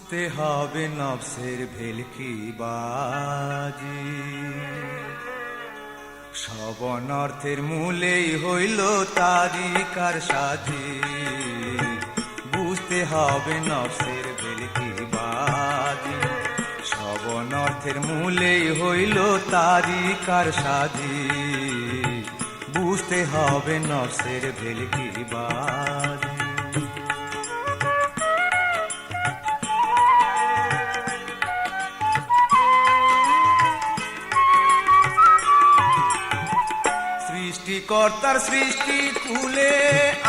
বুঝতে হবে নফসের ভেলকিবাজি, সব অনর্থের মূলেই হইল তারি কারসাজি। বুঝতে হবে নফসের ভেলকিবাজি, সব অনর্থের মূলেই হইল তারি কারসাজি। বুঝতে হবে নফসের ভেলকিবাজি। সৃষ্টিকর্তার সৃষ্টি কুলে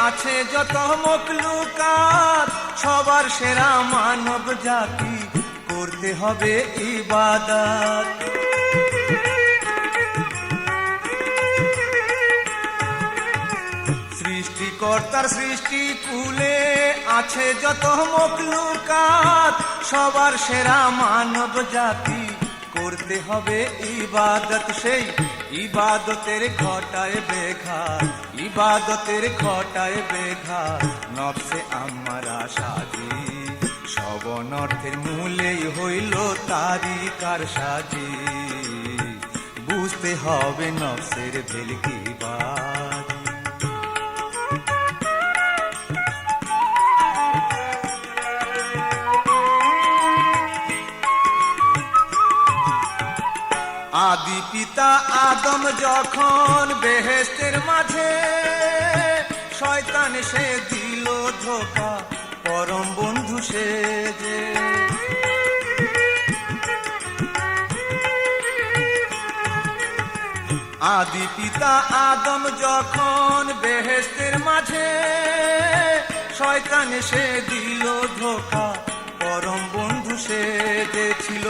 আছে যত মখলুকাত, সবার সেরা মানব জাতি করতে হবে ইবাদত। সৃষ্টিকর্তার সৃষ্টি কুলে আছে যত মখলুকাত, সবার সেরা মানব জাতি করতে হবে ইবাদত। সেই ইবাদতের ঘটায় বেঘাত, ইবাদতের ঘটায় বেঘাত নফসে আমারা সাজি। সব অনর্থের মূলেই হইল তারি কারসাজি। বুঝতে হবে নফসের ভেলকিবাজি। আদি পিতা আদম যখন বেহেশতের মাঝে, শয়তান সে দিল ধোঁকা পরম বন্ধু সেজে। আদি পিতা আদম যখন বেহেশতের মাঝে, শয়তান সে দিল ধোঁকা পরম বন্ধু সেজেছিল।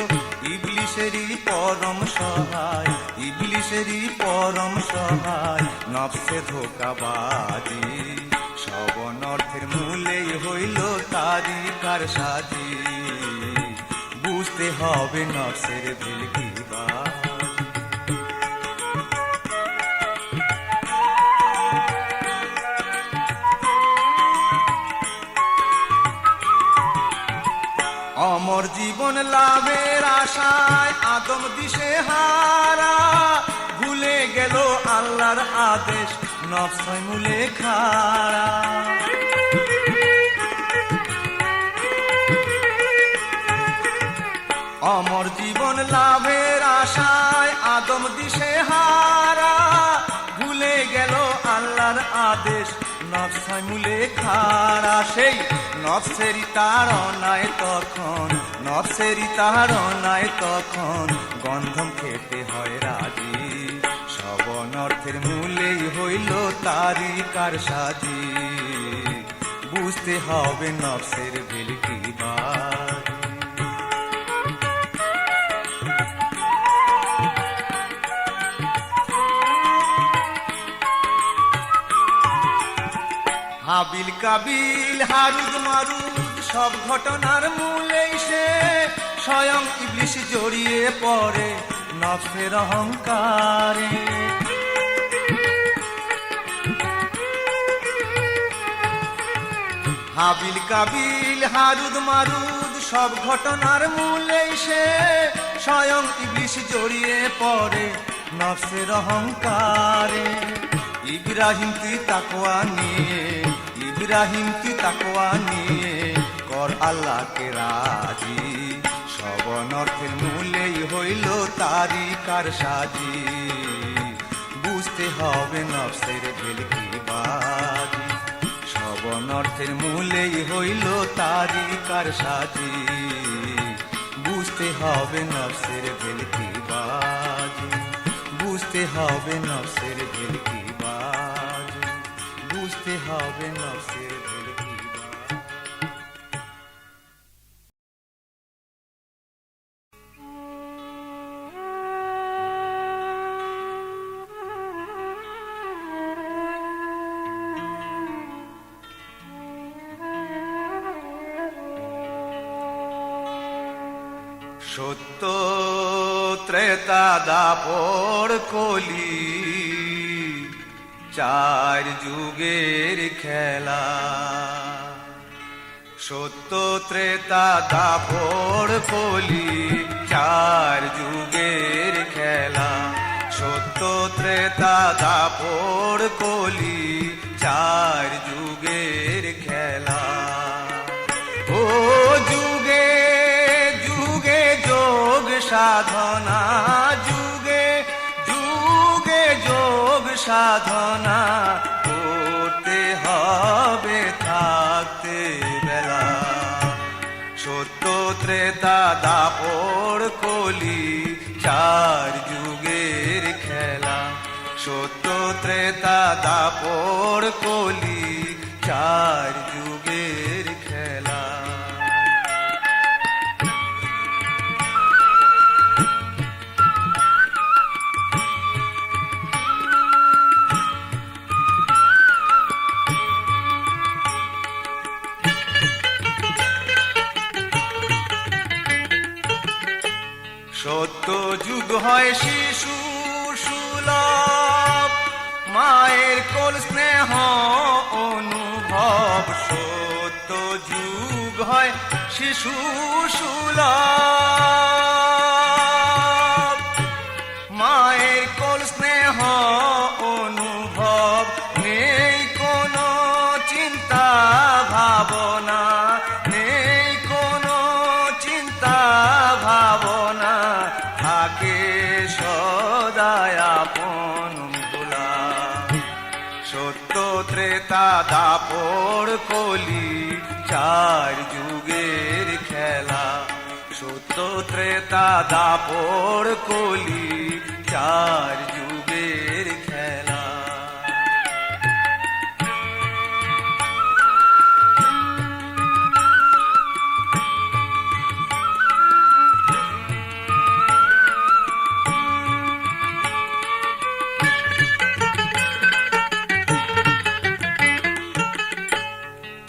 ইবলিশেরই পরম সহায়, ইবলিশেরই পরম সহায় নফসে ধোঁকাবাজি। সব অনর্থের মূলেই হইল তারি কারসাজি। বুঝতে হবে নফসের ভেলকিবাজি। অমর জীবন লাভের আশায় আদম দিশে হারা, ভুলে গেল আল্লাহর আদেশ নফস মূলে খাড়া। অমর জীবন লাভের আশায় আদম দিশে হারা, ভুলে গেল আল্লাহর আদেশ নফস মূলে খাড়া। সেই নফসেরই তাড়নায় তখন, নফসেরই তাড়নায় তখন গন্ধম খেতে হয় রাজি। সব অনর্থের মূলেই হইল তারি কারসাজি। বুঝতে হবে নফসের ভেলকিবাজি। হাবিল কাবিল হারুদ মারুদ সব ঘটনার মূলেই সে স্বয়ং ইবলিশ জড়িয়ে পড়ে নফসের অহংকারে। হাবিল কাবিল হারুদ মারুদ সব ঘটনার মূলেই সে স্বয়ং ইবলিশ জড়িয়ে পড়ে নফসের অহংকারে। ইব্রাহিম তুই তাকওয়া নিয়ে, ইব্রাহিম তুই তাকওয়া নিয়ে কর আল্লাহকে রাজি। সব অনর্থের মূলেই হইল তারি কারসাজি। বুঝতে হবে নফসের ভেলকিবাজি। সব অনর্থের মূলেই হইল তারি কারসাজি। বুঝতে হবে নফসের ভেলকিবাজি। বুঝতে হবে নফসের ভেলকিবাজি। বুঝতে হবে নফসের ভেলকিবাজি। সত্য ত্রেতা দাপর কলি চার যুগের খেলা সত্য ত্রেতা দাপর কলি, চার যুগের খেলা। সত্য ত্রেতা দাপর কলি, চার যুগের খেলা। ও যুগে যুগে যোগ সাধনা, যুগে যুগে যোগ সাধনা করতে হবে থাকতে বেলা। সত্য ত্রেতা দাপর কলি, চার যুগের খেলা। সত্য ত্রেতা দাপর কলি, চার যুগের খেলা। সত্য যুগ হয় শিশু সুলভ, মায়ের কোল স্নেহ অনুভব। সত্য যুগ হয় শিশু সুলভ, মায়ের কোল স্নেহ অনুভব। নেই কোনো চিন্তা ভাবনা, নেই কোনো চিন্তা ভাবনা, থাকে সদায় আপন ভোলা। সত্য ত্রেতা দাপর কলি, চার যুগের খেলা। সত্য ত্রেতা দাপর কলি, চার যুগের খেলা।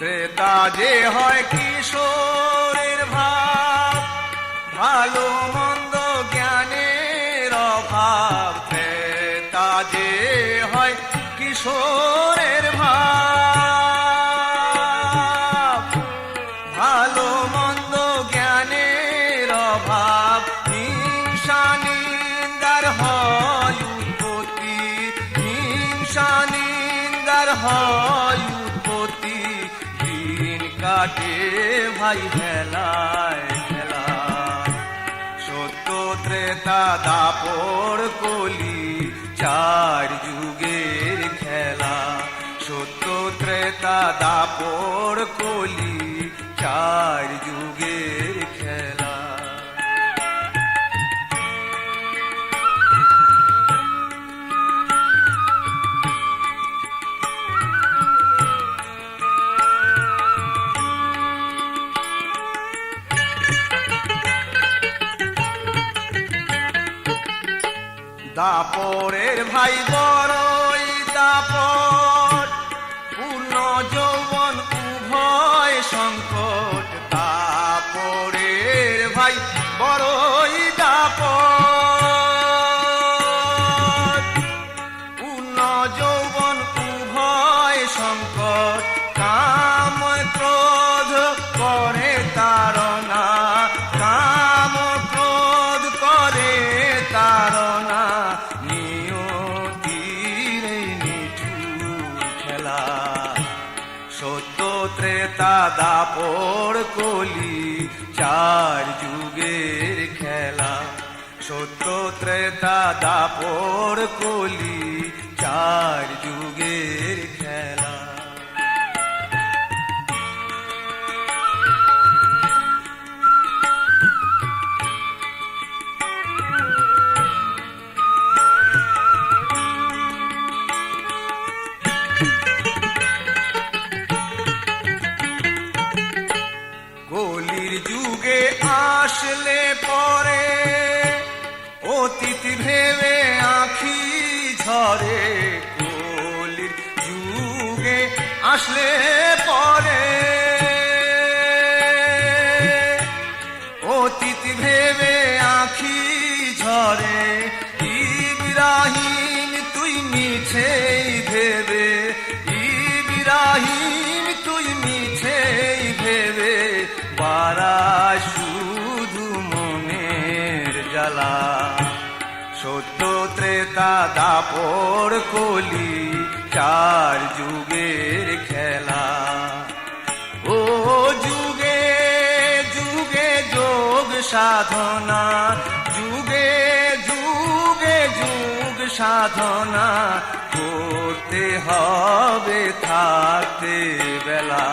ত্রেতা যে হয় কিশোরের ভাব, ভালো মন্দ জ্ঞানের অভাব। ত্রেতা যে হয় কিশোরের ভাব, ভালো মন্দ জ্ঞানের অভাব। হিংসা নিন্দার হয় উৎপত্তি, হিংসা নিন্দার হয় উৎপত্তি। কাটে ভাই হেলায় হেলায়। সত্য ত্রেতা দাপর কলি, চার যুগের খেলা। সত্য ত্রেতা দাপর কলি, চার যুগের খেলা। দাপরের ভাই বড়ই দাপট, পূর্ণ যৌবন উভয় সংকট। দাপরের ভাই বড়ই দাপট, পূর্ণ যৌবন উভয় সংকট। কাম ক্রোধ করে তাড়না, কাম ক্রোধ করে তাড়না। নিয়তির নিঠুর খেলা। সত্য ত্রেতা দাপর কলি, চার যুগের খেলা। সত্য ত্রেতা দাপর কলি, চার যুগের খেলা। কলির যুগে আসলে পরে, অতীত ভেবে আঁখি ঝরে। কলির যুগে আসলে পরে, অতীত ভেবে আঁখি ঝরে। ইব্রাহিম তুই মিছেই ভেবে, ইব্রাহিম তুই মিছেই ভেবে। ত্রেতা দাপর কলি চার যুগের খেলা। ও যুগে যুগে যোগ সাধনা, যুগে যুগে যোগ সাধনা করতে হবে থাকতে বেলা।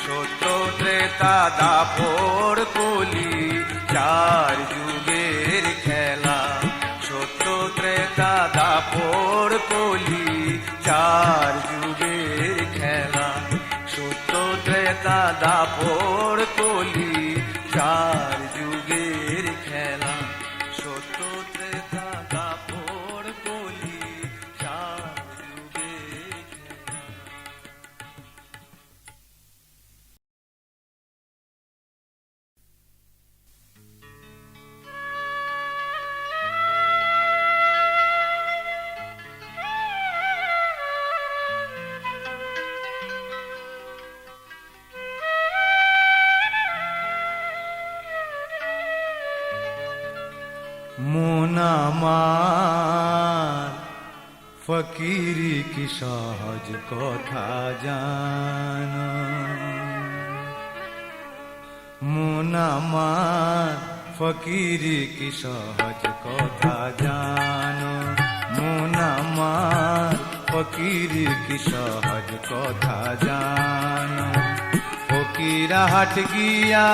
সত্য ত্রেতা দাপর কলি চার যুগের খেলা। সত্য ত্রেতা দাপর কলি চার যুগের খেলা। সত্য ত্রেতা দাপর কলি চার যুগের খেলা। সত্য ত্রেতা দাপর কলি চার যুগের খেলা। মন আমার ফকিরি কি সহজ কথা জান। মন আমার ফকিরি কি সহজ কথা জান। মন আমার ফকিরি কি সহজ কথা জান। ফকিরা হাট গিয়া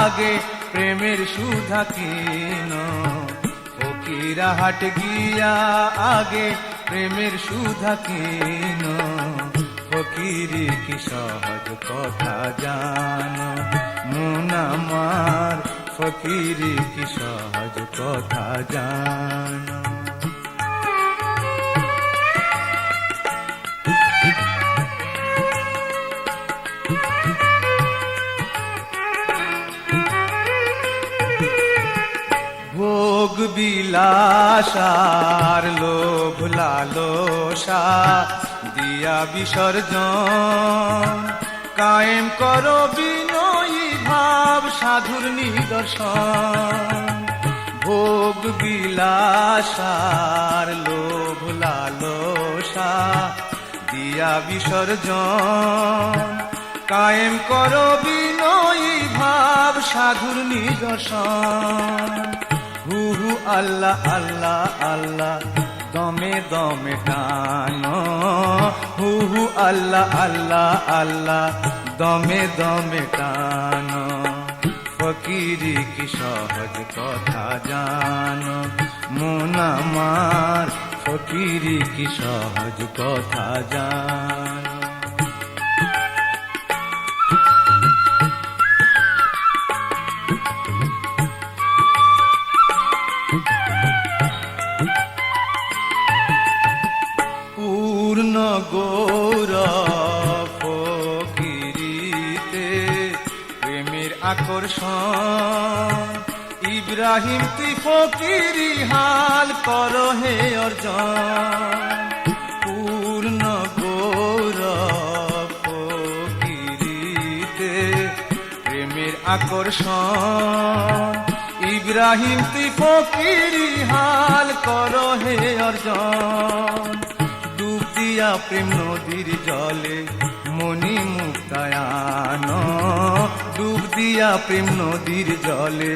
আগে প্রেমের সুধা কিন। ফকিরা হাট গিয়া আগে প্রেমের সুধা কিন। ফকিরি কি সহজ কথা জান। মন আমার ফকিরি কি সহজ কথা জান। ভোগ বিলাসার লোভ লালসা দিয়া বিসর্জন। কায়েম করো বিনয়ী ভাব সাধুর নিদর্শন। ভোগ বিলাসার লোভ লালসা দিয়া বিসর্জন। কায়েম করো বিনয়ী ভাব সাধুর নিদর্শন। হু হু আল্লাহ আল্লাহ আল্লাহ দমে দমে টানো। হু হু আল্লাহ আল্লাহ আল্লাহ দমে দমে টানো। ফকিরি কি সহজ কথা জানো। মন আমার ফকিরি কি সহজ কথা জানো। পূর্ণ গৌরব ফকিরিতে প্রেমের আকর্ষণ। ইব্রাহিম তুই ফকিরি হাল কর হে অর্জন। পূর্ণ গৌরব ফকিরিতে প্রেমের আকর্ষণ। ইব্রাহিম তুই ফকিরি হাল কর হে অর্জন। ডুব দিয়া প্রেম নদীর জলে মনি মুক্তায়ান। ডুব দিয়া প্রেম নদীর জলে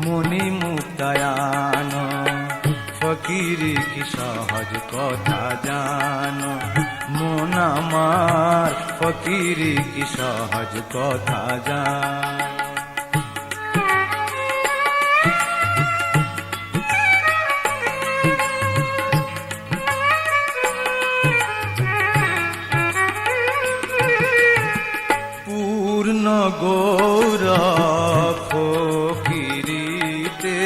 মনি মুক্তায়ান। ফকিরি কি সহজ কথা জানো। মন আমার ফকিরি কি সহজ কথা জানো। পূর্ণ গৌরব ফকিরিতে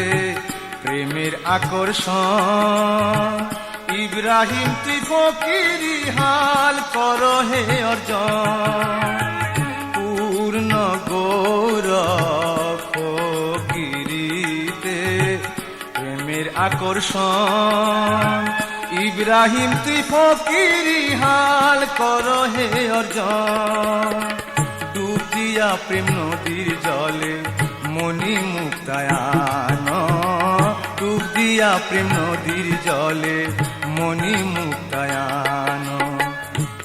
প্রেমের আকর্ষণ। ইব্রাহিম তুই ফকিরি হাল কর হে অর্জন। পূর্ণ গৌরব ফকিরিতে প্রেমের আকর্ষণ। ইব্রাহিম তুই ফকিরি হাল কর হে অর্জন। ডুব দিয়া প্রেম নদীর জলে মনি মুক্তায়ান। ডুব তুলিয়া প্রেম নদীর জলে মনি মুক্তায়ান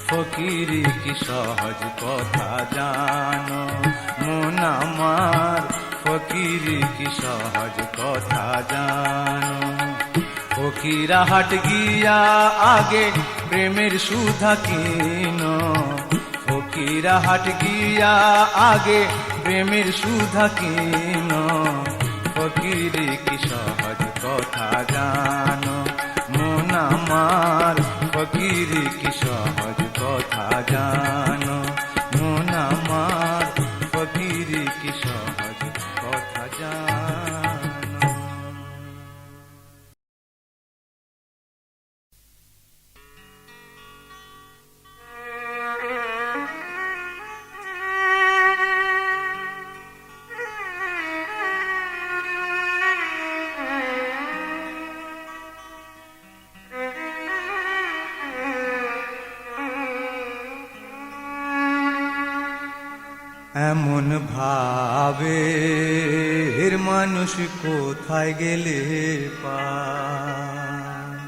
ফকিরি কি সহজ কথা জানো মন আমার ফকিরি কি সহজ কথা জানো ফকিরা হাট গিয়া আগে প্রেমের সুধা কিনো ফকিরা হাট গিয়া আগে প্রেমের সুধা কিনো ফকিরি কি সহজ কথা জানো মন আমার ফকিরি কি সহজ কথা জানো মন আমার ফকিরি কি সহজ কথা জানো এমন ভাবের মানুষ কোথায় গেলে পায়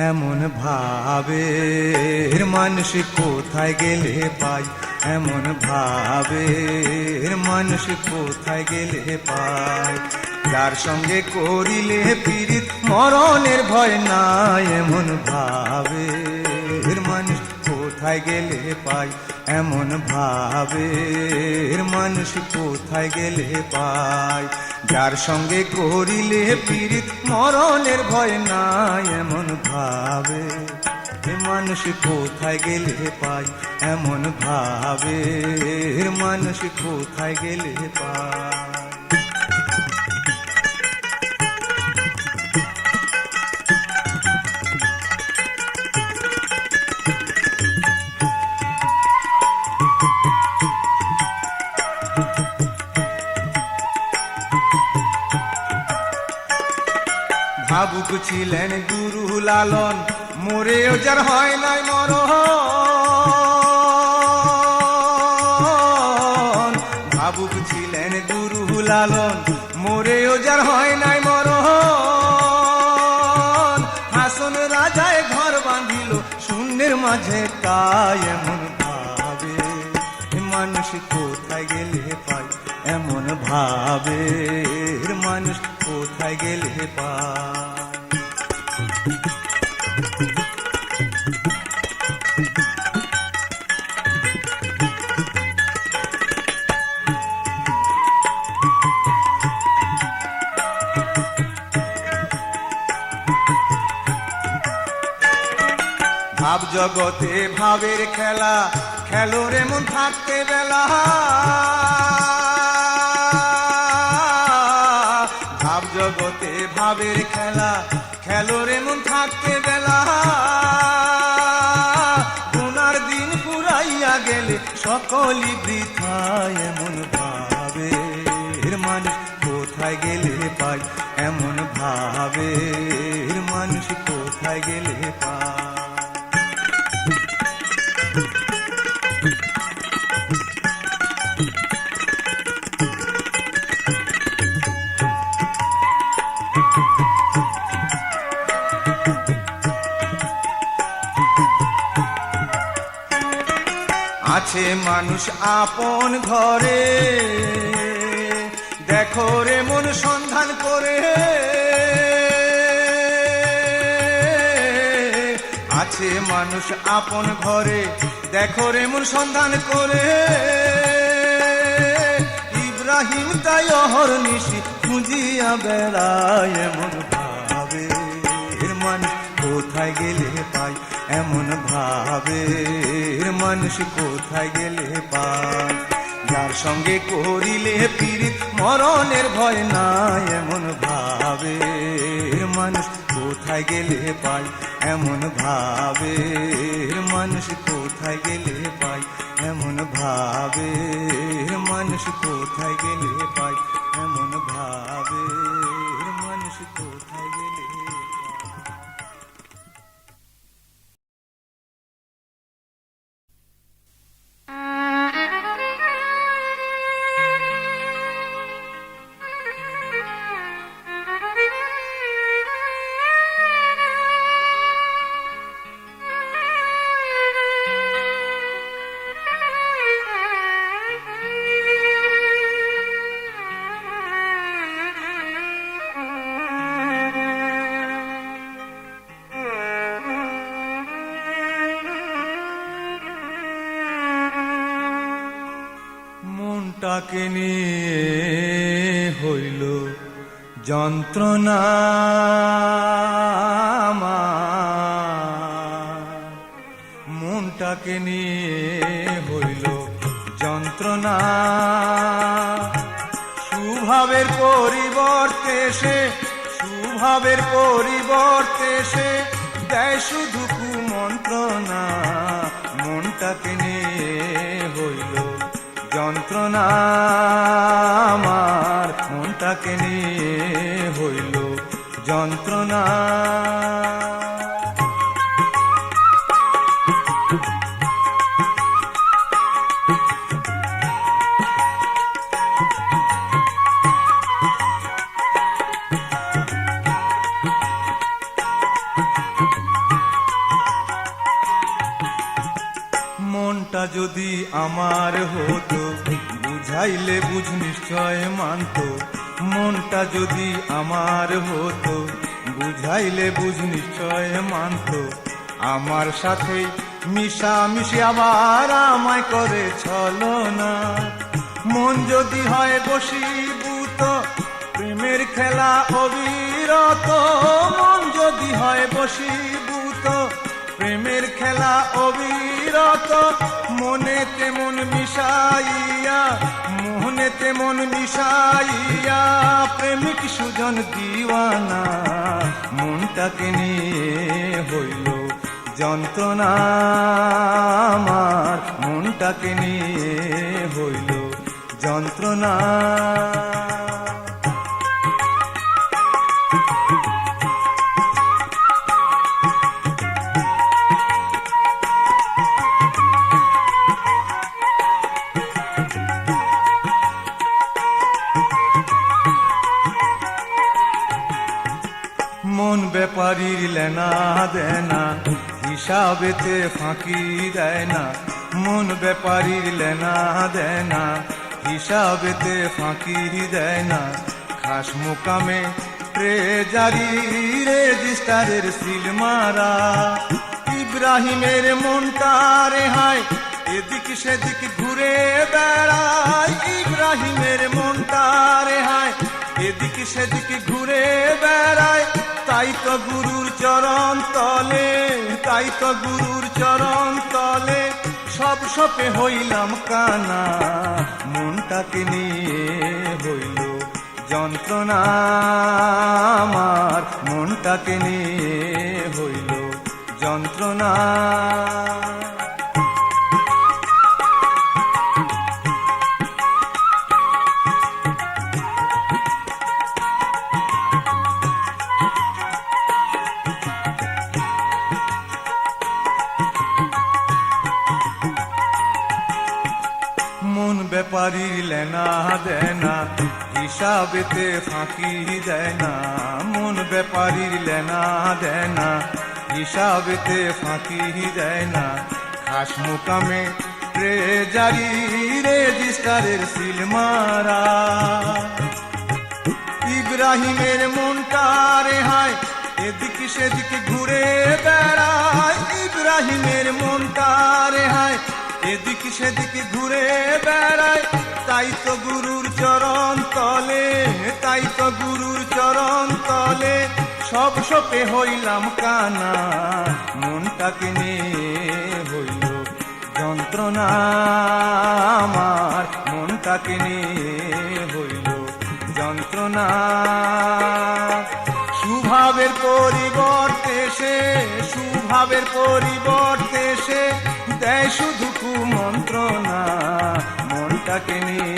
এমন ভাবের মানুষ কোথায় গেলে পায় এমন ভাবের মানুষ কোথায় গেলে পায় যার সঙ্গে করিলে পীড়িত মরণের ভয় নাই এমন ভাবের মানুষ কোথায় গেলে পায় এমন ভাবের মানুষ কোথায় গেলে পায় যার সঙ্গে করিলে পীড়িত মরণের ভয় নাই এমন ভাবে মানুষ কোথায় গেলে পায় এমন ভাবের মানুষ কোথায় গেলে পায় ভাবুক ছিলেন গুরু লালন মরেও যার হয় নাই মরণ ভাবুক ছিলেন গুরু লালন মরেও যার হয় নাই মরণ হাসন রাজায় ঘর বাঁধিল শূন্যের মাঝে তাই এমন ভাবে মানুষ কোথায় গেলে পায় এমন ভাবের মানুষ কোথায় গেলে পায় ভাব জগতে ভাবের খেলা খেলো রে মন থাকতে বেলা ভাব জগতে ভাবের খেলা খেলো রে মন থাকতে বেলা গুনার দিন পুরাইয়া গেলে সকলই বৃথা এমন ভাবের মানুষ কোথায় গেলে পায় এমন ভাবের মানুষ কোথায় গেলে পায় আছে মানুষ আপন ঘরে দেখো রে মন সন্ধান করে আছে মানুষ আপন ঘরে দেখো রে মন সন্ধান করে ইব্রাহিম তাই অহর্নিশি খুঁজিয়া বেড়ায় এমন ভাবে মানুষ কোথায় গেলে পায় এমন ভাবের মানুষ কোথায় গেলে পায় যার সঙ্গে করিলে পীড়িত মরণের ভয় নাই এমন ভাবের মানুষ কোথায় গেলে পায় এমন ভাবের মানুষ কোথায় গেলে পায় এমন ভাবের মানুষ কোথায় গেলে পায় এমন ভাবের মানুষ কোথায় গেলে মনটাকে নিয়ে হইল যন্ত্রণা মনটাকে নিয়ে হইল যন্ত্রণা সুভাবের পরিবর্তে সে সুভাবের পরিবর্তে সে দেয় শুধু কুমন্ত্রণা মনটাকে নিয়ে হইল যন্ত্রণা আমার মনটাকে নিয়ে হইল যন্ত্রণা মনটা যদি আমার হতো বুঝাইলে বুঝ নিশ্চয় মানত মনটা যদি আমার হতো বুঝাইলে বুঝ নিশ্চয় মানত আমার সাথে মিশামিশি আবার আমায় করে ছলনা মন যদি হয় বশীভূত প্রেমের খেলা অবিরত মন যদি হয় বশীভূত প্রেমের খেলা অবিরত মনেতে মন মিশাইয়া মোহনেতে মন মিশাইয়া প্রেমিক সুজন দিওয়ানা মনটাকে নিয়ে হইল যন্ত্রণা আমার মনটাকে নিয়ে হইল যন্ত্রণা মন ব্যাপারীর লেনা দেনা হিসাবেতে ফাঁকি দেয় না মন ব্যাপারীর লেনা দেনা হিসাবেতে ফাঁকি দেয় না খাস মোকামে ট্রেজারি রেজিস্টারের সিল মারা ইব্রাহিমের মনটা রেহাই এদিক সেদিক ঘুরে বেড়ায় ইব্রাহিমের মনটা রেহাই এদিক সেদিক ঘুরে বেড়ায় তাই তো গুরুর চরণ তলে তাই তো গুরুর চরণ তলে সব সপে হইলাম কানা মনটাকে নিয়ে হইল যন্ত্রণা আমার মনটাকে নিয়ে হইল যন্ত্রণা মন ব্যাপারীর লেনা দেনা হিসাবেতে ফাঁকি দেয় না মন ব্যাপারীর লেনা দেনা হিসাবেতে ফাঁকি দেয় না খাস মোকামে ট্রেজারি রেজিস্টারের সিল মারা ইব্রাহিমের মনটা রেহাই এদিক সেদিক ঘুরে বেড়ায় ইব্রাহিমের মনটা রেহাই এদিক সেদিক ঘুরে বেড়ায় তাই তো গুরুর চরণ তলে তাই তো গুরুর চরণ তলে সব সপে হইলাম কানা মনটাকে নিয়ে হইল যন্ত্রণা আমার মনটাকে নিয়ে হইল যন্ত্রণা সুভাবের পরিবর্তে সে সুভাবের পরিবর্তে সে দেয় শুধু কুমন্ত্রণা মনটাকে নিয়ে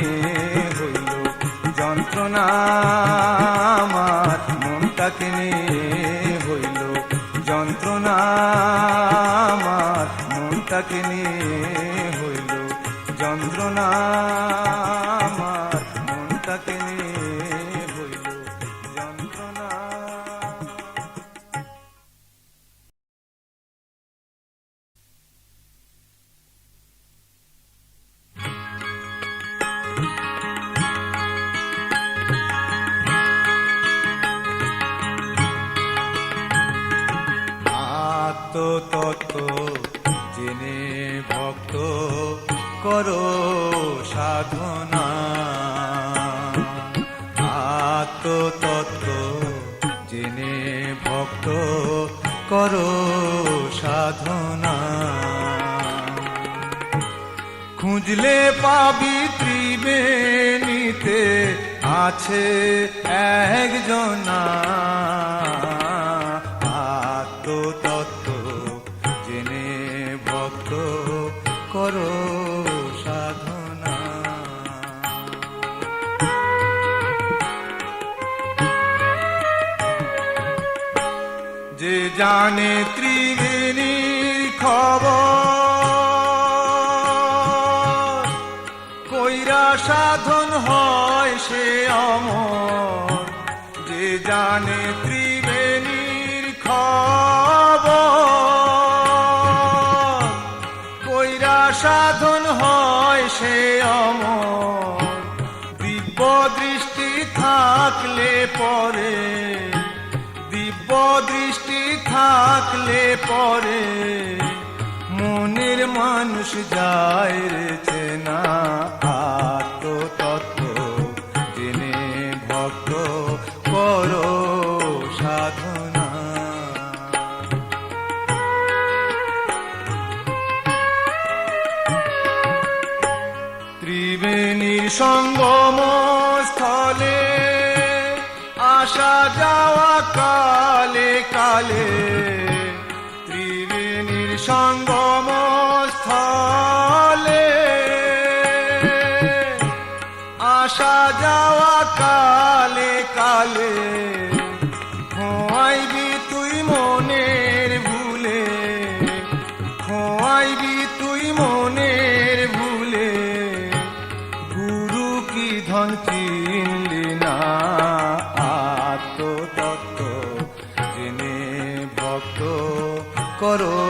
হইল যন্ত্রণা আমার মনটাকে নিয়ে হইল যন্ত্রণা আমার মনটাকে নিয়ে হইল যন্ত্রণা আমার মনটাকে নিয়ে হইল যন্ত্রণা তত্ত্ব জেনে ভক্ত করো সাধনা। আত্মতত্ত্ব জেনে ভক্ত করো সাধনা। খুঁজলে পাবি ত্রিবেণীতে আছে একজনা। আত্মতত্ত্ব জেনে ভক্ত করো সাধনা। যে জানে ত্রিবেণীর খবর, কইরা সাধন হয় সে অমর। যে জানে ত্রিবেণীর খবর, কইরা সাধন হয় সে অমর। দিব্য দৃষ্টি থাকলে পরে, দিব্য দৃষ্টি থাকলে পরে, মনের মানুষ যায় রে চেনা। আত্মতত্ত্ব জেনে ভক্ত করো সাধনা। ত্রিবেণীর সঙ্গম স্থলে আসা যাওয়া কালে কালে। ত্রিবেণীর সঙ্গম স্থলে আসা যাওয়া কালে কালে। খোয়াইবি তুই মনের ভুলে, খোয়াইবি তুই মনের ভুলে। গুরু কি ধন চিনলি না। আত্মতত্ত্ব জেনে ভক্ত করো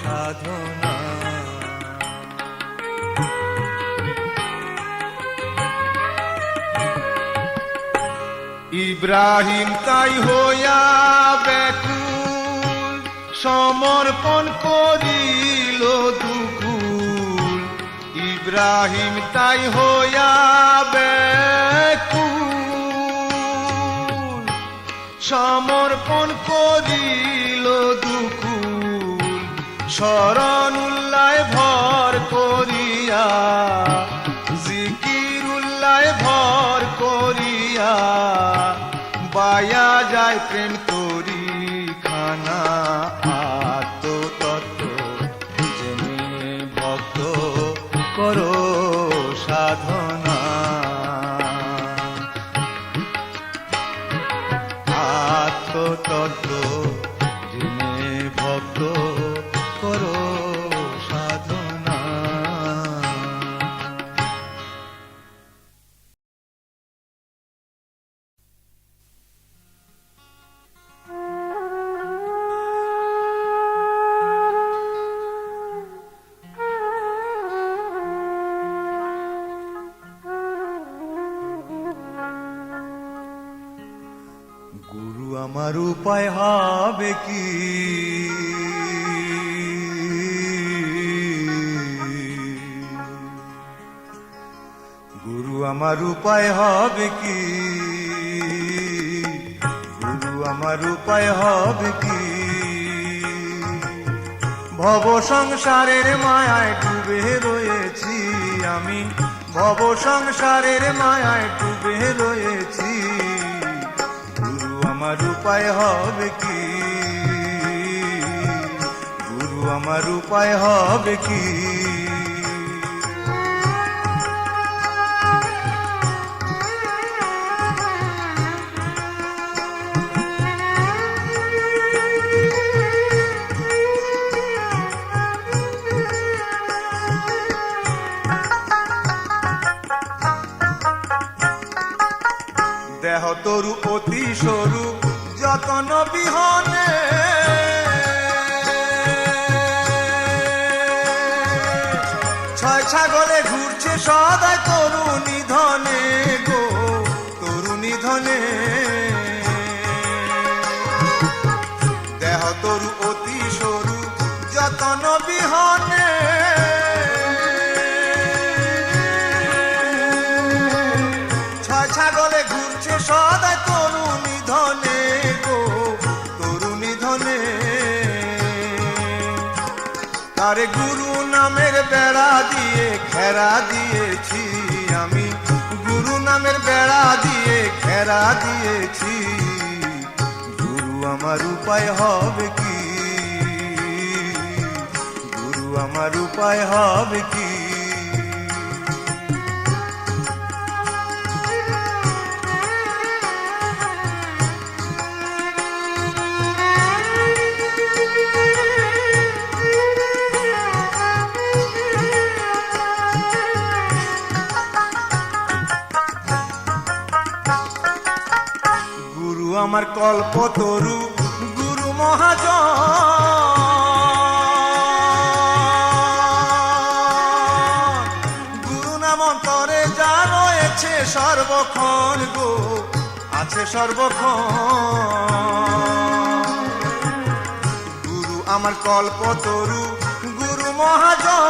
সাধনা। ইব্রাহিম তাই হইয়া ব্যাকুল, সমর্পণ করিল দুকুল। ইব্রাহিম তাই হইয়া ব্যাকুল, সমর্পণ করিল দুকুল। শরণ উল্লায় ভর করিয়া, জিকির উল্লায় ভর করিয়া। বায়া যায় প্রেম তরি খানা। আত্মতত্ত্ব জেনে ভক্ত করো সাধনা। আত্মতত্ত্ব জেনে ভক্ত করো সাধনা। গুরু আমার উপায় হবে কি? গুরু আমার উপায় হবে কি? গুরু আমার উপায় হবে কি? ভব সংসারের মায়ায় ডুবে রয়েছি আমি, ভব সংসারের মায়ায় ডুবে রয়েছি। গুরু আমার উপায় হবে কি? গুরু আমার উপায় হবে কি? দেহ তরু অতি সরু যতন বিহনে, ছয় ছাগলে ঘুরছে সদাই তরুণী ধনে গো, তরুণী ধনে। দেহ তরু অতি সরু যতন বিহনে, ছাগলে ঘুরছে সদাই তরুণী ধনে গো তরুণী ধনে। তারে গুরু নামের বেড়া দিয়ে ঘেরা দিয়েছি আমি, গুরু নামের বেড়া দিয়ে ঘেরা দিয়েছি। গুরু আমার উপায় হবে কি, গুরু আমার উপায় হবে কি। গুরু আমার কল্পতরু গুরু মহাজন, গুরু নাম অন্তরে যা রয়েছে সর্বক্ষণ গো আছে সর্বক্ষণ। গুরু আমার কল্পতরু গুরু মহাজন,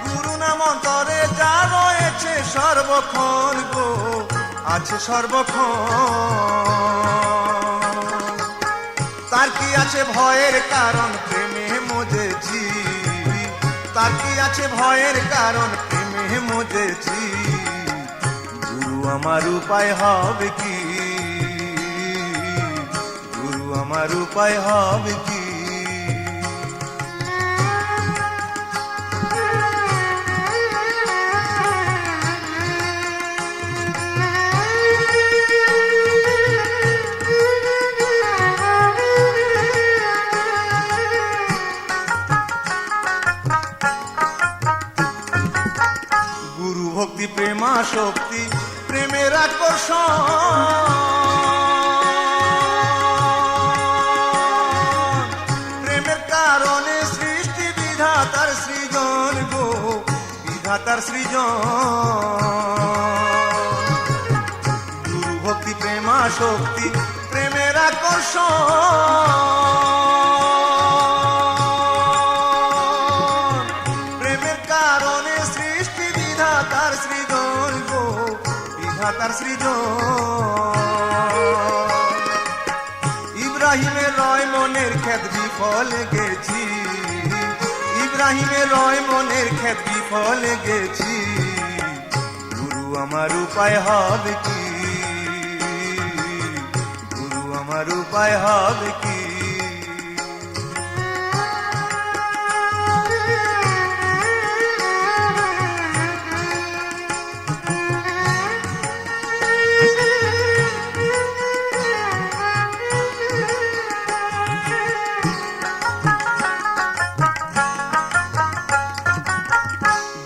গুরু নাম অন্তরে যা রয়েছে সর্বক্ষণ গো আছে সর্বক্ষণ। তার কি আছে ভয়ের কারণ প্রেমে মজেছি, তার কি আছে ভয়ের কারণ প্রেমে মজেছি। গুরু আমার উপায় হবে কি, গুরু আমার উপায় হবে কি। গুরু ভক্তি প্রেমা শক্তি প্রেমের আকর্ষণ, প্রেমের কারণে সৃষ্টি বিধাতার সৃজন গো বিধাতার সৃজন। গুরু ভক্তি প্রেমা শক্তি প্রেমের আকর্ষণ, প্রেমের কারণে সৃষ্টি বিধাতার সৃজন গো বিধাতার সৃজন। ইব্রাহিমের রয় মনের ক্ষেত বিফলে গেছি, ইব্রাহিমের রয় মনের ক্ষেত বিফলে গেছি। গুরু আমার উপায় হবে কি, গুরু আমার উপায় হবে কি।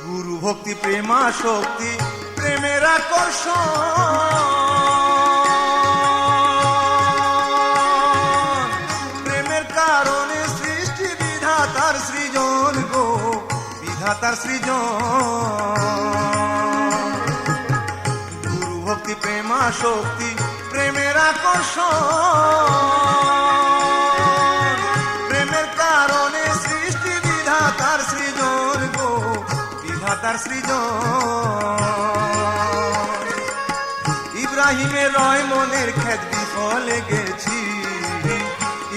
গুরু ভক্তি প্রেমা শক্তি প্রেমের আকর্ষণ, প্রেমের কারণে সৃষ্টি বিধাতার সৃজন গো বিধাতার সৃজন। গুরু ভক্তি প্রেমা শক্তি প্রেমের আকর্ষণ, প্রেমের কারণে সৃষ্টি বিধাতার সৃজন গো বিধাতার সৃজন। ইব্রাহিমের রয় মনের ক্ষেত বিফলে গেছি,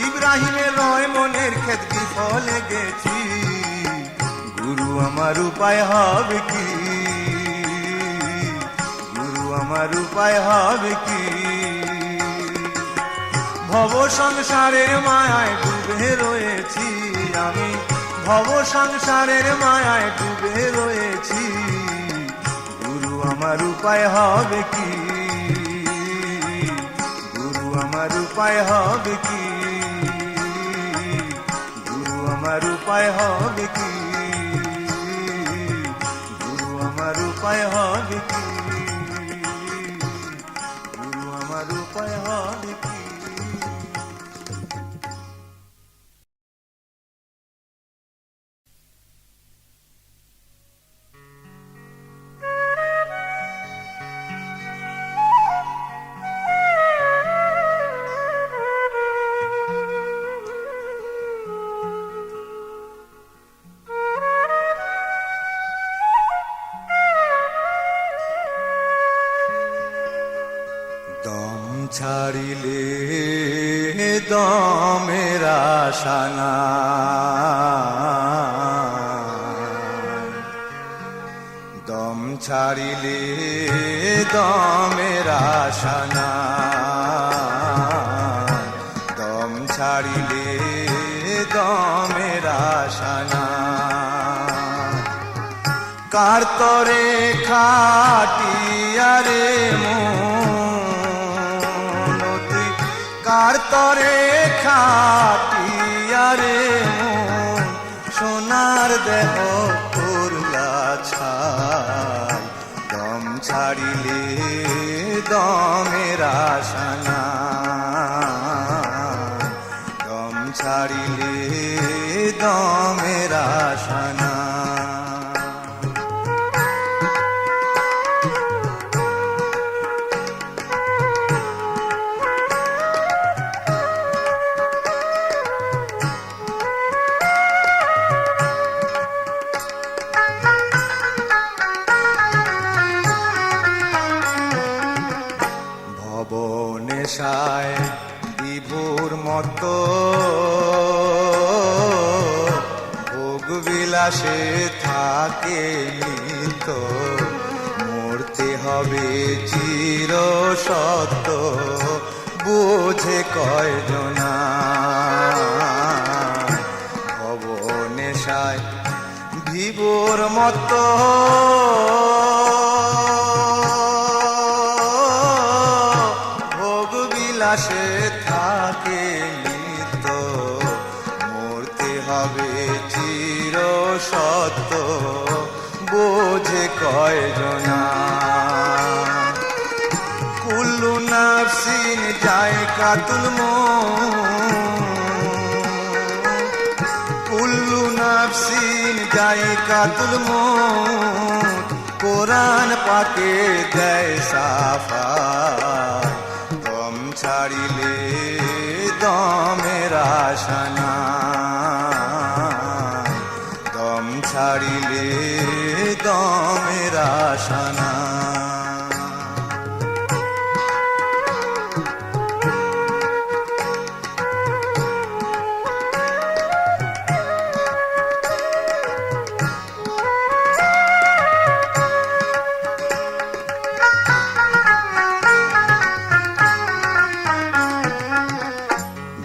ইব্রাহিমের রয় মনের ক্ষেত বিফলে গেছি। গুরু আমার উপায় হবে কি, গুরু আমার উপায় হবে কি। ভব সংসারের মায়ায় ডুবে রয়েছি আমি, ভব সংসারের মায়ায় ডুবে রয়েছি। গুরু আমার উপায় হবে কি, গুরু আমার উপায় হবে কি, গুরু আমার উপায় হবে কি, গুরু আমার উপায় হবে কি, গুরু আমার উপায় হবে কি। দমের আশা নাই, দম ছাড়িলে দমের আশা নাই, দম ছাড়িলে দমের আশা নাই। কার তরে খাটিয়া রে মন, তুই কার তরে খাটিয়া রে মন, সোনার দেহ করলা ছাই, দম ছাড়িলে দমের আশা নাই, দম ছাড়িলে দমের আশা নাই। ভবনেশায় বিভোর মতো ভোগ বিলাসে থাকে নিত, মরতে হবে চির সত্য বোঝে কয়জনা। ভবনেশায় বিভোর মতো সে থাকে নিত, মরতে হবে চির সত্য বোঝে কয়জনা। কুল্লু নাফসিন যায়কাতুল মউত, কুল্লু নাফসিন যায়কাতুল মউত, কোরআন পাকে দেয় সাফাই, দম ছাড়িলে দমের আশা নাই, দম ছাড়িলে দমের আশা নাই।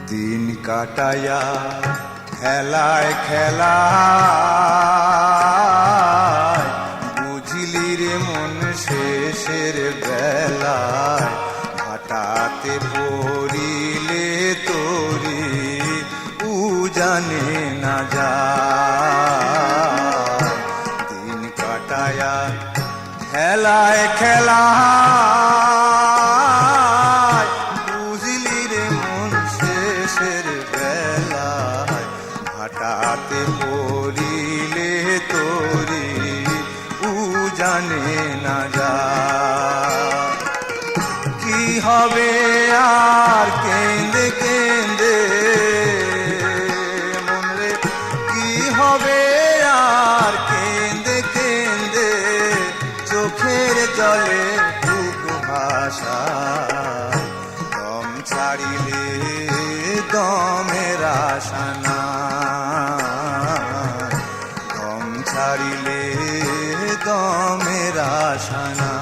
দিন কাটায়া খেলায় খেলায়, বুঝলি রে মন শেষের বেলায়, ভাটাতে পড়িলে তোরি উজানে না যায়। দিন কাটায়া খেলায় খেলায়, বুঝলি রে মন শেষের বেলায়, ভাটাতে পড়িলে তোরি উজানে না যায়। কি হবে আর কেঁদে কেঁদে মন রে, কি হবে আর কেঁদে কেঁদে, চোখের জলে বুক ভাসায়, দম ছাড়িলে দমের আশা নাই, দম ছাড়িলে দমের আশা নাই।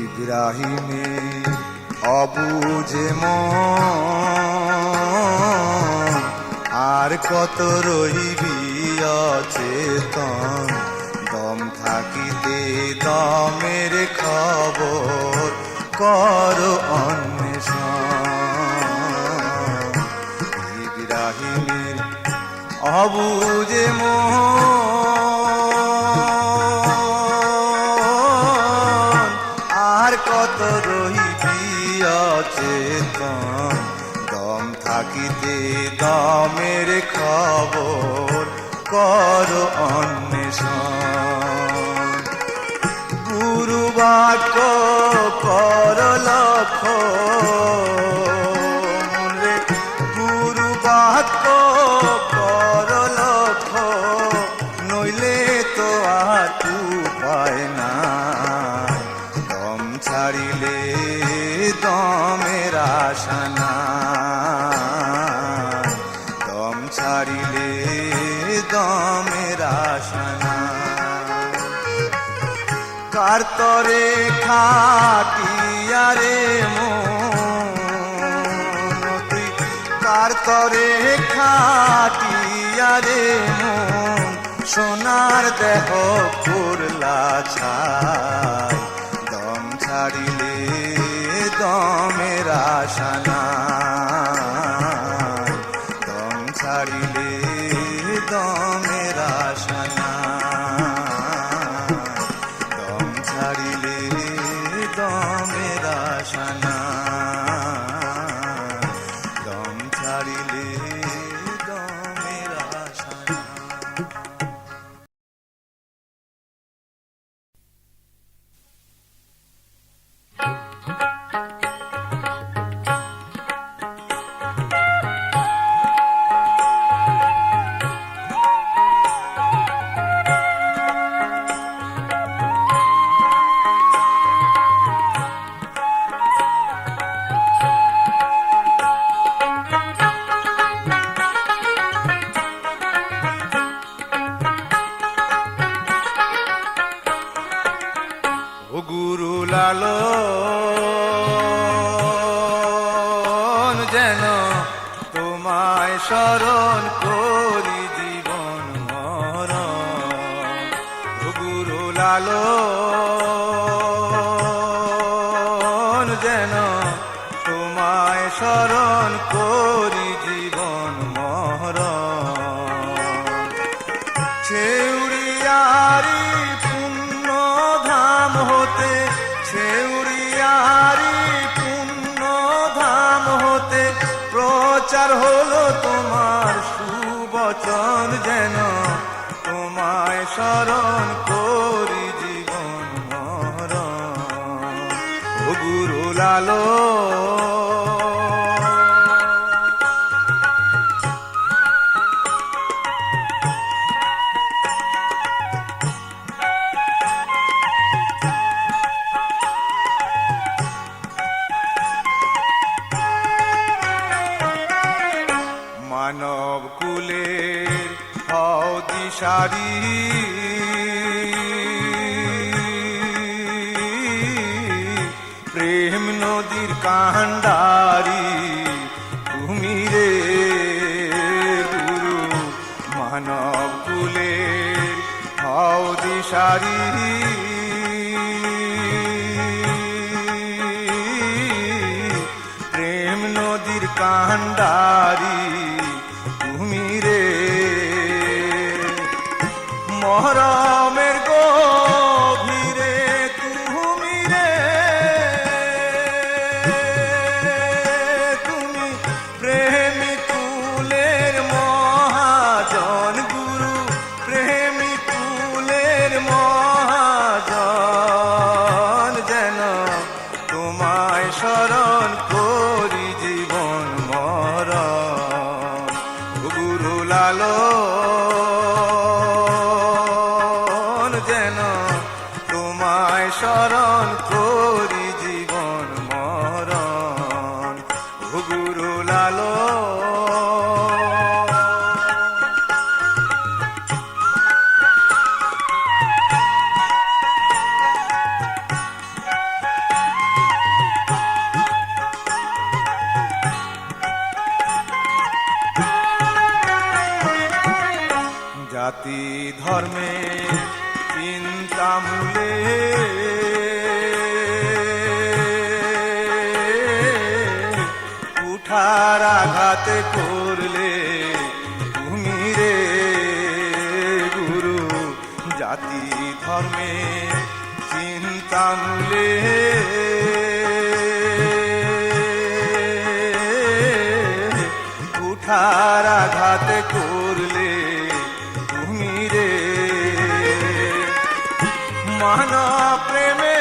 ইব্রাহিমের অবুঝে মন, আর কত রহিবি অচেতন, দম থাকিতে দমের খবর কর অন্বেষণ। ইব্রাহিমের অবুঝে মন, আর কত রহিবি অচেতন, দম থাকিতে দমের খবর কর অন্বেষণ। গুরু বাক্য কর লক্ষ রে, গুরু বাক্য কর লক্ষ, নইলে তো আর উপায় নাই। দম ছাড়িলে দমের আশা নাই, দম ছাড়িলে দমের আশা নাই। কার তরে খাটিয়ারে মন, তুই কার তরে খাটিয়ারে মন, সোনার দেহ করলা ছাই। দম ছাড়িলে দমের আশা নাই, দম ছাড়িলে দমের আশা নাই, দম ছাড়িলে দমের আশা নাই, দম ছাড়িলে দমের আশা নাই। ও গুরু লালন, যেন তোমায় শরণ করি জীবন মরণ। ও গুরু লালন, যেন তোমায় শরণ করি জীবন মরণ। ছেউড়িয়ারি পুণ্য ধাম হতে, ছেউড়িয়ারি পুণ্য ধাম হতে প্রচার হলো তোমার সুবচন, যেন তোমায় শরণ করি জীবন মরণ। ও গুরু লালন, মানব কুলের হও দিশারি, প্রেম নদীর কান্ডারি তুমি রে গুরু। মানব কুলের হও দিশারি, প্রেম নদীর কান্ডারি তুমি রে। মহরমের গভীরে তুমি রে, তুমি প্রেমী কুলের মহাজন গুরু, প্রেমী কুলের মহাজন, যেন তোমায় শরণ করি জীবন মরণ। গুরু লালন, যেন তোমায় শরণ করি জীবন মরণ। গুরু লালন, জাতি ধর্মে চিন্তা মূলে, উঠার আঘাতে করলে তুমি রে গুরু। জাতি ধর্মে চিন্তা মূলে, উঠার আঘাতে করলে তুমি রে। মহান প্রেমে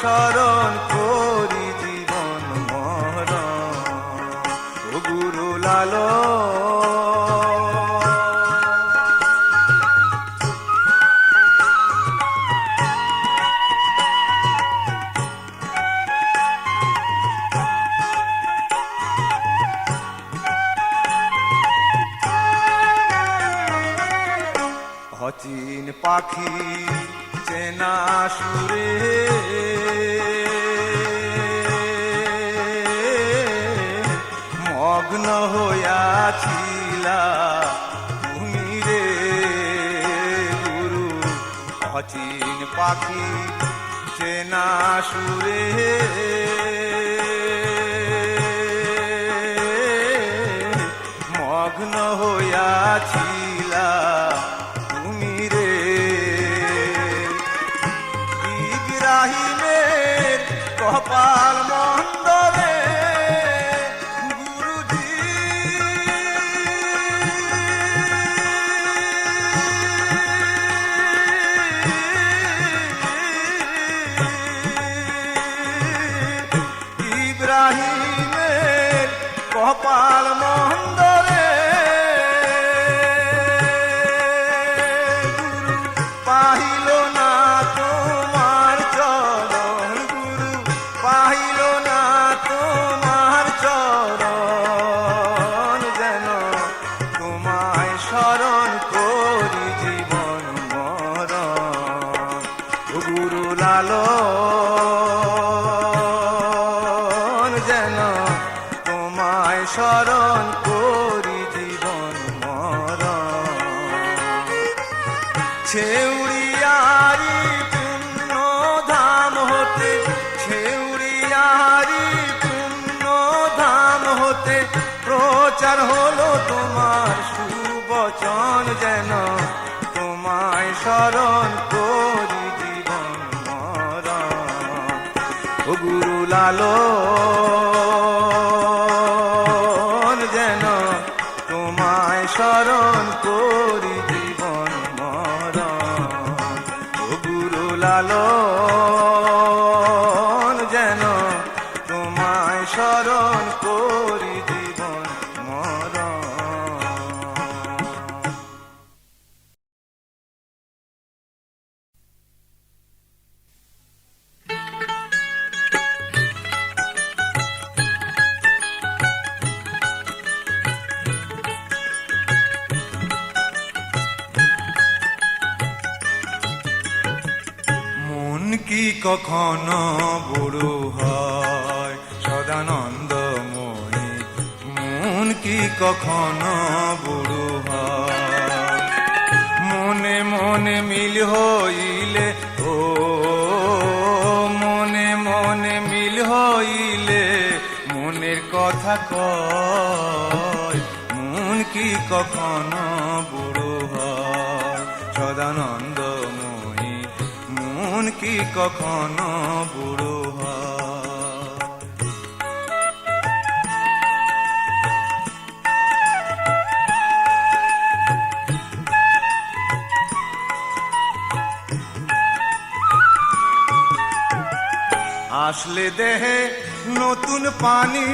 স্মরণ করি জীবন মরণ ও গুরু লালন। অচিন পাখি চেনা সুরে মগ্ন হইয়াছিলা তুমি রে গুরু। অচিন পাখি চেনা সুরে মগ্ন হইয়াছিলা তুমি রে। ইব্রাহিমের কপাল মন্দ রে গুরুজি, ইব্রাহিমের কপাল মন্দ রে গুরু। পাহিল না তোমার চরণ গুরু, পাহিল না তোমার চরণ, যেন তোমায় স্মরণ করি জীবন মরণ ও গুরু লালন, যেন তোমায় স্মরণ করি জীবন মরণ। ছেউড়িয়ারি পুণ্য ধাম হতে, ছেউড়িয়ারি পুণ্য ধাম হতে প্রচার হলো তোমার সুবচন, যেন তোমায় স্মরণ করি জীবন মরণ ও গুরু লালন, যেন তোমায় স্মরণ করি জীবন মরণ ও গুরু লালন, যেন তোমায় স্মরণ করি জীবন মরণ। মন কি কখনো বুড়ো হয় সদানন্দময়ী, মন কি কখনো বুড়ো হয়। মনে মনে মিল হইলে ও মনে মনে মিল হইলে মনের কথা কয়, মন কি কখনো বুড়ো হয় সদানন্দময়ী, মন কি কখনো বুড়ো হয়। আসলে দেহে নতুন পানি,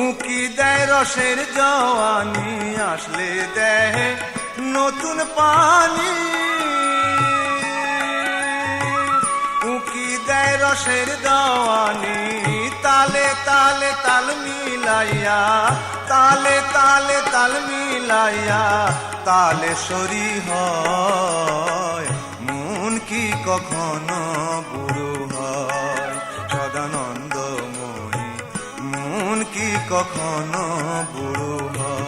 উকি দেয় রসের জওয়ানি, আসলে দেহে নতুন পানি, উকি দেয় রসের জওয়ানি। তালে তালে তাল মিলাইয়া, তালে তালে তাল মিলাইয়া তালে সরি হয়, মন কি কখনো বুড়ো হয় সদানন্দময়ী, মন কি কখনো বুড়ো হয়।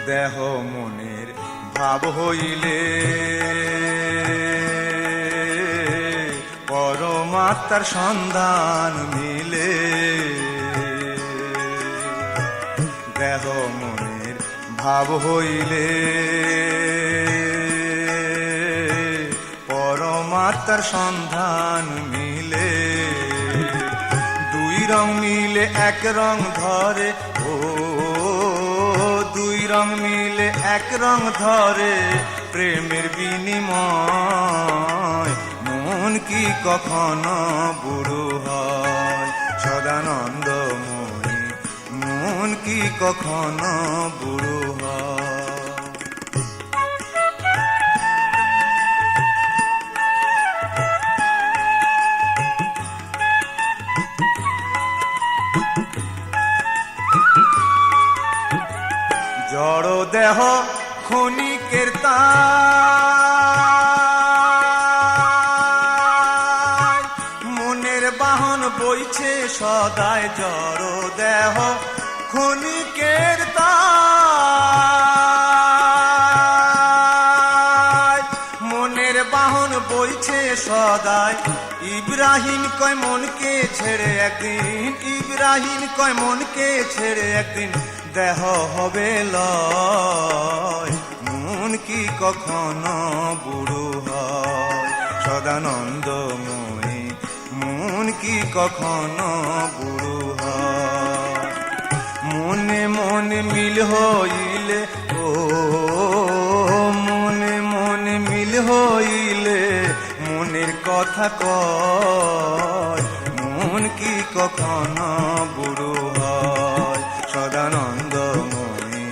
দেহ মনের ভাব হইলে পরমাত্মার সন্ধান মিলে, দেহ মনের ভাব হইলে আত্মার সন্ধান মিলে, দুই রং মিলে এক রং ধরে, ও দুই রং মিলে এক রং ধরে, প্রেমের বিনিময় মন কি কখনো বুড়ো হয়? সদানন্দময়ী মন কি কখনো বুড়ো হয়? জড় দেহ ক্ষণিকের তাই, মনের বাহন বইছে সদায়। জড় দেহ ক্ষণিকের তাই, মনের বাহন বইছে সদায়। ইব্রাহিম কয় মনকে ছেড়ে একদিন, ইব্রাহিম কয় মনকে ছেড়ে একদিন দেহ হবে লয়। মন কি কখনো বুড়ো হয়? সদানন্দময়ী মন কি কখনো বুড়ো হয়? মনে মনে মিল হইলে, ও মনে মনে মিল হইলে মনের কথা কয়। মন কি কখনো বুড়ো হয়? সদানন্দময়ী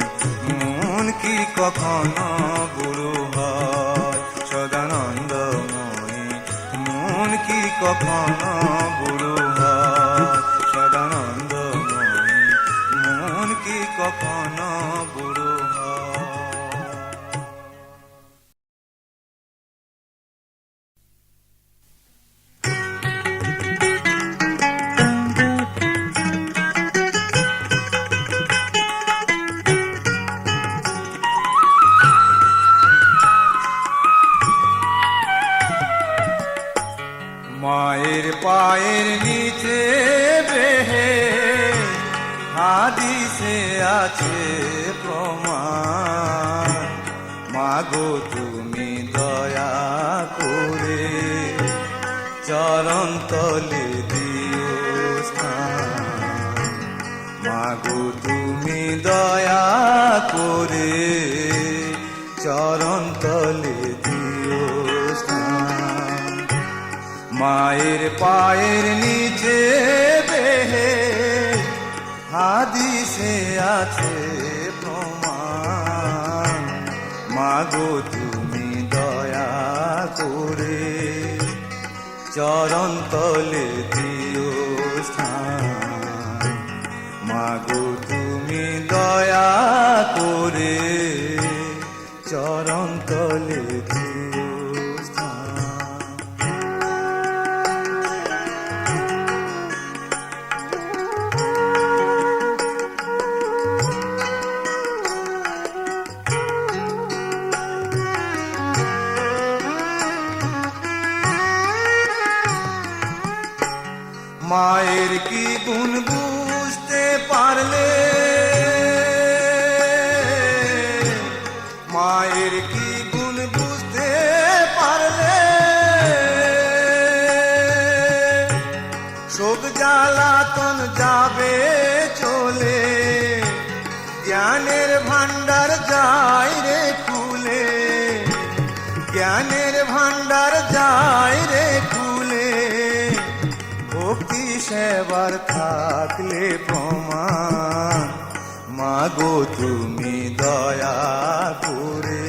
মন কি কখনো বুড়ো হয়? সদানন্দময়ী মন কি কখনো বুড়ো হয়? সদানন্দময়ী মন কি কখনো বুড়ো হয়? মায়ের পায়ের নিচে বেহে হাদিসে আছে প্রমাণ। মাগো তুমি দয়া করে চরণ তলে দিও স্থান। মাগো তুমি দয়া করে চরণ তলে দিও স্থান। মায়ের পায়ের নিচে বেহে হাদিসে আছে প্রমাণ। মাগো তুমি দয়া করে চরণ তলে দিও স্থান। মাগো তুমি দয়া করে চরণ তলে দিও স্থান। মায়ের কি গুণ বুঝতে পারলে, মায়ের কি গুণ বুঝতে পারলে, শোক জ্বালাতন যাবে চলে, জ্ঞানের ভান্ডার যায় রে খুলে, জ্ঞানের ভান্ডার যায় রে খুলে। ভক্তি সেবার থাকলে প্রমাণ। মাগো তুমি দয়া করে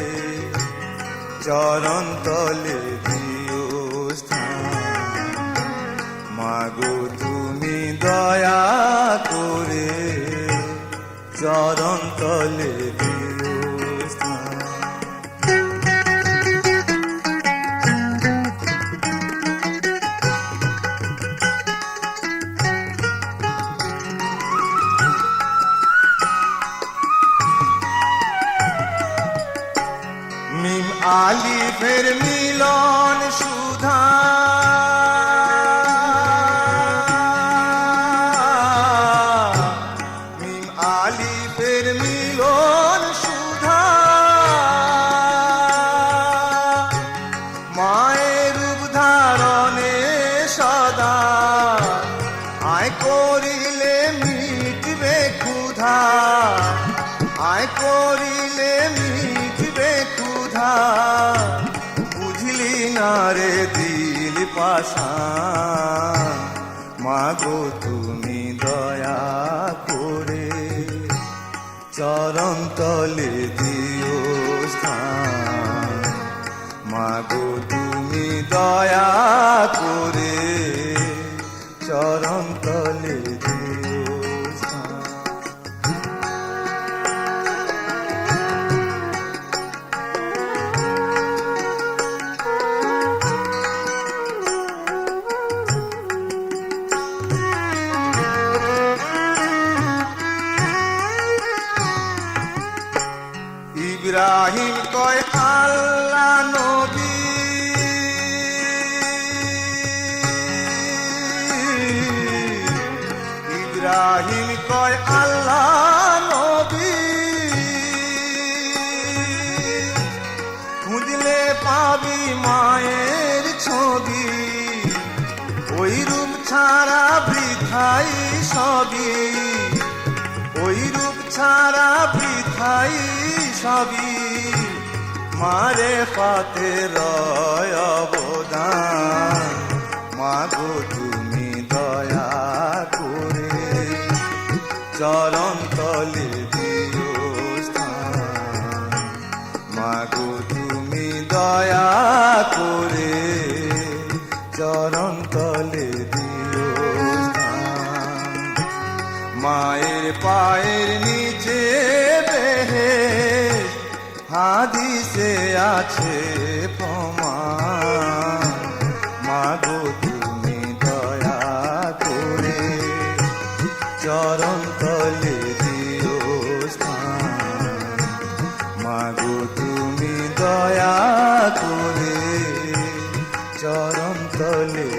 চরণ তলে দিও স্থান। মাগো তুমি দয়া করে চরণ তলে দিও স্থান। মিম আলিফের মিলন সুধা, মিম আলিফের মিলন সুধা। মায়ের রূপ নারে দিল পাশান, মাগো তুমি দয়া করে চরণ তলে দিও স্থান, মাগো তুমি দয়া করে চরণ তলে দিও স্থান। ইব্রাহিম কয় আল্লাহ নবী, ইব্রাহিম কয় আল্লাহ নবী, খুঁজলে পাবি মায়ের ছবি, ওই রূপ ছাড়া বৃথাই সবই, ওই রূপ ছাড়া বৃথাই সবই, মারে পাতে রয় অবদান, মাগো তুমি দয়া করে চরণ তলে দিও স্থান, মাগো তুমি দয়া করে চরণ তলে দিও স্থান। মায়ের পায়ের নিচে বেহেশত, হাদিসে আছে প্রমাণ, মাগো তুমি দয়া করে চরণ তলে দিও স্থান, মাগো তুমি দয়া করে চরণ তলে